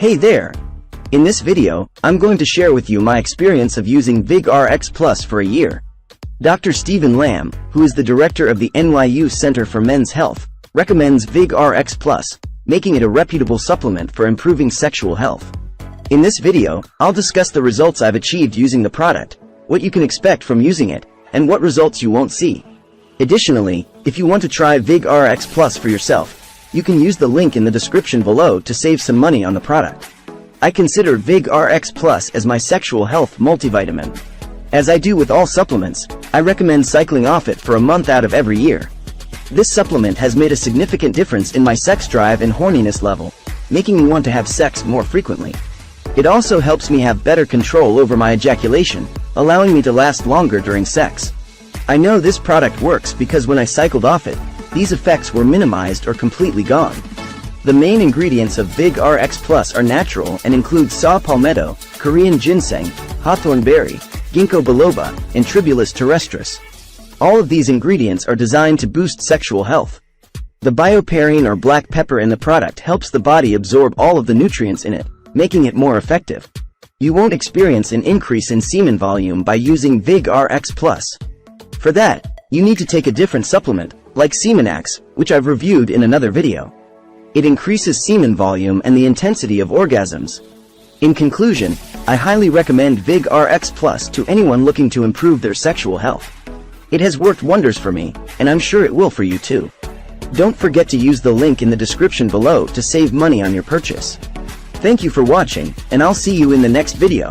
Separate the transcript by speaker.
Speaker 1: Hey there! In this video, I'm going to share with you my experience of using VigRX Plus for a year. Dr. Stephen Lamb, who is the director of the NYU Center for Men's Health, recommends VigRX Plus, making it a reputable supplement for improving sexual health. In this video, I'll discuss the results I've achieved using the product, what you can expect from using it, and what results you won't see. Additionally, if you want to try VigRX Plus for yourself, you can use the link in the description below to save some money on the product. I consider VigRX Plus as my sexual health multivitamin. As I do with all supplements, I recommend cycling off it for a month out of every year. This supplement has made a significant difference in my sex drive and horniness level, making me want to have sex more frequently. It also helps me have better control over my ejaculation, allowing me to last longer during sex. I know this product works because when I cycled off it, these effects were minimized or completely gone. The main ingredients of VigRX Plus are natural and include saw palmetto, Korean ginseng, hawthorn berry, ginkgo biloba, and tribulus terrestris. All of these ingredients are designed to boost sexual health. The bioperine or black pepper in the product helps the body absorb all of the nutrients in it, making it more effective. You won't experience an increase in semen volume by using VigRX Plus. For that, you need to take a different supplement, like Semenax, which I've reviewed in another video. It increases semen volume and the intensity of orgasms. In conclusion, I highly recommend VigRX Plus to anyone looking to improve their sexual health. It has worked wonders for me, and I'm sure it will for you too. Don't forget to use the link in the description below to save money on your purchase. Thank you for watching, and I'll see you in the next video.